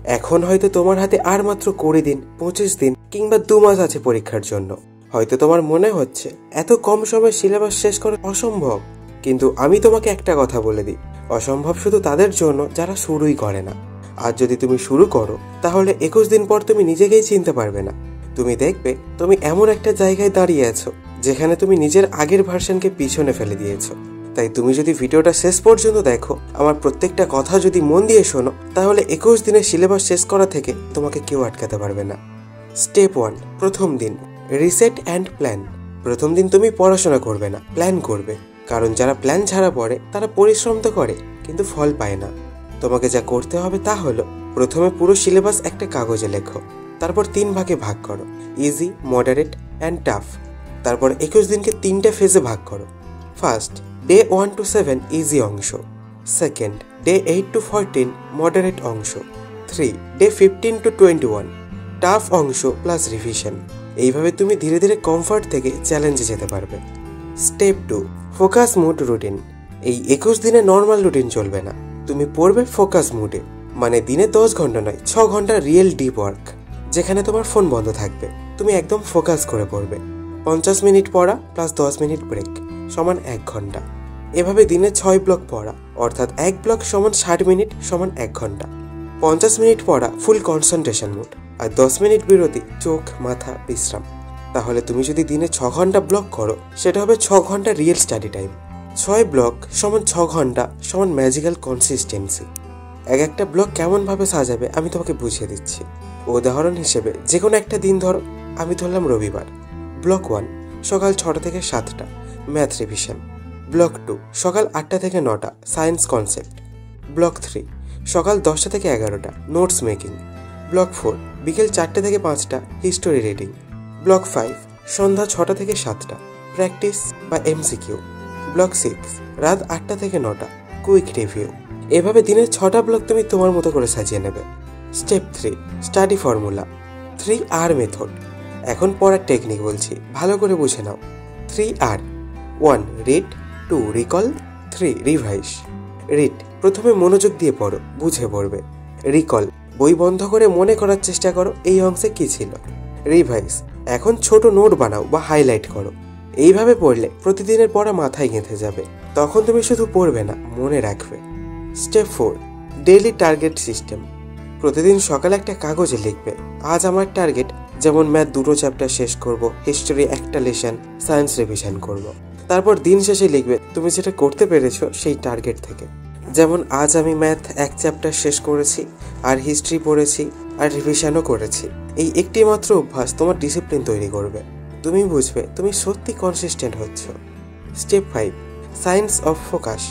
এখন হয়তো তোমার হাতে আর মাত্র 20 দিন, 25 দিন কিংবা 2 মাস আছে পরীক্ষার জন্য। হয়তো তোমার মনে হচ্ছে এত কম সময়ে সিলেবাস শেষ করা অসম্ভব, কিন্তু আমি তোমাকে একটা কথা বলে দিই, অসম্ভব শুধু তাদের জন্য যারা শুরুই করে না। আর যদি তুমি শুরু করো তাহলে 21 দিন পর তুমি নিজেকেই চিনতে পারবে না। তুমি দেখবে তুমি এমন একটা জায়গায় দাঁড়িয়ে আছো যেখানে তুমি নিজের আগের ভার্সনকে পিছনে ফেলে দিয়েছো। তাই তুমি যদি ভিডিওটা শেষ পর্যন্ত দেখো, আমার প্রত্যেকটা কথা যদি মন দিয়ে শোনো, তাহলে 21 দিনের সিলেবাস শেষ করা থেকে তোমাকে কেউ আটকাতে পারবে না। স্টেপ 1, প্রথম দিন, রিসেট অ্যান্ড প্ল্যান। প্রথম দিন তুমি পড়াশোনা করবে না, প্ল্যান করবে। কারণ যারা প্ল্যান ছাড়া পড়ে তারা পরিশ্রম তো করে কিন্তু ফল পায় না। তোমাকে যা করতে হবে তা হলো, প্রথমে পুরো সিলেবাস একটা কাগজে লেখো, তারপর 3 ভাগে ভাগ করো, ইজি, মডারেট অ্যান্ড টাফ। তারপর 21 দিনকে 3টে ফেজে ভাগ করো। ফার্স্ট, ডে 1 to 7 ইজি অংশ। সেকেন্ড, ডে 8 to 14 মডারেট অংশ। 3, ডে 15 to 21 টাফ অংশ প্লাস রিভিশন। এইভাবে তুমি ধীরে ধীরে কমফর্ট থেকে চ্যালেঞ্জে যেতে পারবে। Step 2, focus mood routine. এই 21 দিনে নর্মাল রুটিন চলবে না, তুমি পড়বে ফোকাস মুডে, মানে দিনে 10 ঘন্টা নয়, 6 ঘন্টা রিয়েল ডিপ ওয়ার্ক, যেখানে তোমার ফোন বন্ধ থাকবে। তুমি একদম ফোকাস করে পড়বে। 50 মিনিট পড়া প্লাস 10 মিনিট ব্রেক সমান 1 ঘন্টা। এভাবে দিনে 6 ব্লক পড়া, অর্থাৎ 1 ব্লক সমান 60 মিনিট সমান 1 ঘন্টা। 50 মিনিট পড়া ফুল কনসেন্ট্রেশন মুড, আর 10 মিনিট বিরতি, চোখ, মাথা, বিশ্রাম। তাহলে তুমি যদি দিনে 6 ঘন্টা ব্লক করো, সেটা হবে 6 ঘন্টা রিয়েল স্টাডি টাইম। 6 ব্লক সমান 6 ঘন্টা সমান ম্যাজিক্যাল কনসিস্টেন্সি। এক একটা ব্লক কেমনভাবে সাজাবে আমি তোমাকে বুঝিয়ে দিচ্ছি। উদাহরণ হিসেবে যে কোনো একটা দিন ধরো, আমি ধরলাম রবিবার। ব্লক 1, সকাল 6টা থেকে 7টা, ম্যাথ রিভিশন। ব্লক 2, সকাল 8টা থেকে 9টা, সায়েন্স কনসেপ্ট। ব্লক 3, সকাল 10টা থেকে 11টা, নোটস মেকিং। ব্লক 4, বিকেল 4টে থেকে 5টা, হিস্টোরি রিডিং। ব্লক 5, সন্ধ্যা 6টা থেকে 7টা, প্র্যাকটিস বা এমসিকিউ। ব্লক 6, রাত 8টা থেকে 9টা, কুইক রিভিউ। এভাবে দিনের 6টা ব্লক তুমি তোমার মতো করে সাজিয়ে নেবে। Step 3, study formula, 3R method. এখন পড়ার টেকনিক বলছি, ভালো করে বুঝে নাও। 3R: 1, read; 2, recall; 3, revise. Read, প্রথমে মনোযোগ দিয়ে পড়ো, বুঝে পড়বে। রিকল, বই বন্ধ করে মনে করার চেষ্টা করো এই অংশে কি ছিল। রিভাইস, এখন ছোট নোট বানাও বা হাইলাইট করো। এইভাবে পড়লে প্রতিদিনের পড়া মাথায় গেঁথে যাবে, তখন তুমি শুধু পড়বে না, মনে রাখবে। Step 4, daily target system. প্রতিদিন সকালে একটা কাগজে লিখবে, আজ আমার টার্গেট, যেমন ম্যাথ 2টো চ্যাপ্টার শেষ করব, হিস্টোরি 1টা লেসন, সায়েন্স রিভিশন করব। তারপর দিন শেষে লিখবে তুমি যেটা করতে পেরেছো সেই টার্গেট থেকে। যেমন আজ আমি ম্যাথ 1 চ্যাপ্টার শেষ করেছি, আর হিস্ট্রি পড়েছি, আর রিভিশনও করেছি। এই একটি মাত্র অভ্যাস তোমার ডিসিপ্লিন তৈরি করবে। তুমি বুঝবে তুমি সত্যি কনসিস্টেন্ট হচ্ছ। Step 5, science of focus.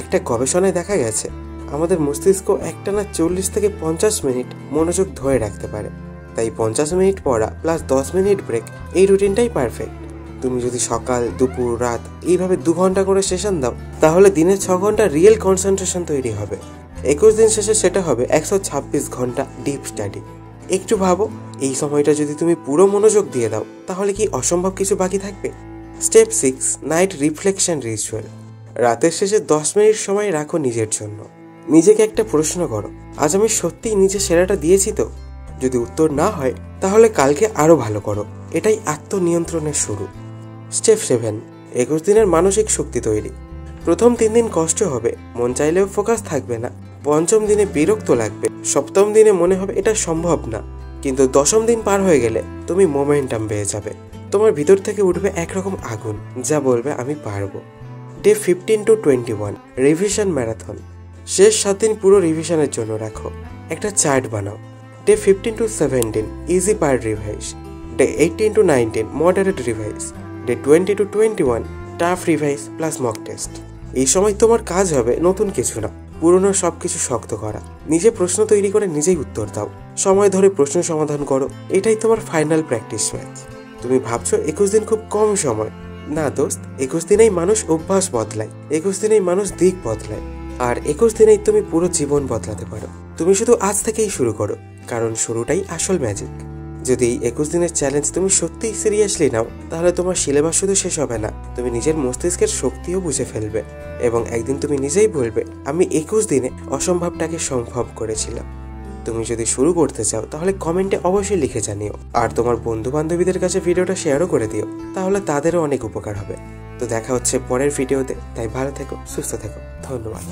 একটা গবেষণায় দেখা গেছে আমাদের মস্তিষ্ক একটানা 40 থেকে 50 মিনিট মনোযোগ ধরে রাখতে পারে। তাই 50 মিনিট পড়া প্লাস 10 মিনিট ব্রেক, এই রুটিনটাই পারফেক্ট। তুমি যদি সকাল, দুপুর, রাত এইভাবে 2 ঘন্টা করে সেশন দাও, তাহলে দিনে 6 ঘন্টা রিয়েল কনসেন্ট্রেশন তৈরি হবে। 21 দিন শেষে সেটা হবে 126 ঘন্টা ডিপ স্টাডি। একটু ভাবো, এই সময়টা যদি তুমি পুরো মনোযোগ দিয়ে দাও, তাহলে কি অসম্ভব কিছু বাকি থাকবে? Step 6, night reflection ritual. রাতের শেষে 10 মিনিট সময় রাখো নিজের জন্য। নিজেকে একটা প্রশ্ন করো, আজ আমি সত্যিই নিজের সেরাটা দিয়েছি তো? যদি উত্তর না হয়, তাহলে কালকে আরো ভালো করো। এটাই আত্মনিয়ন্ত্রণের শুরু। স্টেপ 7, 21 দিনের মানসিক শক্তি তৈরি। প্রথম 3 দিন কষ্ট হবে, মন চাইলেও ফোকাস থাকবে না। 5ম দিনে বিরক্ত লাগবে, 7ম দিনে মনে হবে এটা সম্ভব না। কিন্তু 10ম দিন পার হয়ে গেলে তুমি মোমেন্টাম পেয়ে যাবে। তোমার ভিতর থেকে উঠবে একরকম আগুন, যা বলবে আমি পারবো। Day 15 to 21 revision marathon. শেষ 7 দিন পুরো রিভিশনের জন্য রাখো। একটা চার্ট বানাও। Day 15 to 17 easy part revise. Day 18 to 19 moderate revise. Day 20 to 21 tough revise plus mock test. এই সময় তোমার কাজ হবে নতুন কিছু না, পুরনো সবকিছু শক্ত করা। নিজে প্রশ্ন তৈরি করে নিজেই উত্তর দাও, সময় ধরে প্রশ্ন সমাধান করো। এটাই তোমার ফাইনাল প্র্যাকটিস ম্যাচ। তুমি ভাবছো 21 দিন খুব কম সময়। না দোস্ত, 21 দিনেই মানুষ অভ্যাস বদলায়, 21 দিনেই মানুষ দিক বদলায়, আর 21 দিনেই তুমি পুরো জীবন বদলাতে পারো। তুমি শুধু আজ থেকেই শুরু করো, কারণ শুরুটাই আসল ম্যাজিক। যদি এই 21 দিনের চ্যালেঞ্জ তুমি সত্যিই সিরিয়াসলি নাও, তাহলে তোমার সিলেবাস শুধু শেষ হবে না, তুমি নিজের মস্তিষ্কের শক্তিও বুঝে ফেলবে, এবং একদিন তুমি নিজেই বলবে আমি 21 দিনে অসম্ভবটাকে সম্ভব করেছিলাম। তুমি যদি শুরু করতে চাও তাহলে কমেন্টে অবশ্যই লিখে জানিও, আর তোমার বন্ধু বান্ধবীদের কাছে ভিডিওটা শেয়ারও করে দিও, তাহলে তাদেরও অনেক উপকার হবে। তো দেখা হচ্ছে পরের ভিডিওতে, তাই ভালো থেকো, সুস্থ থেকো, ধন্যবাদ।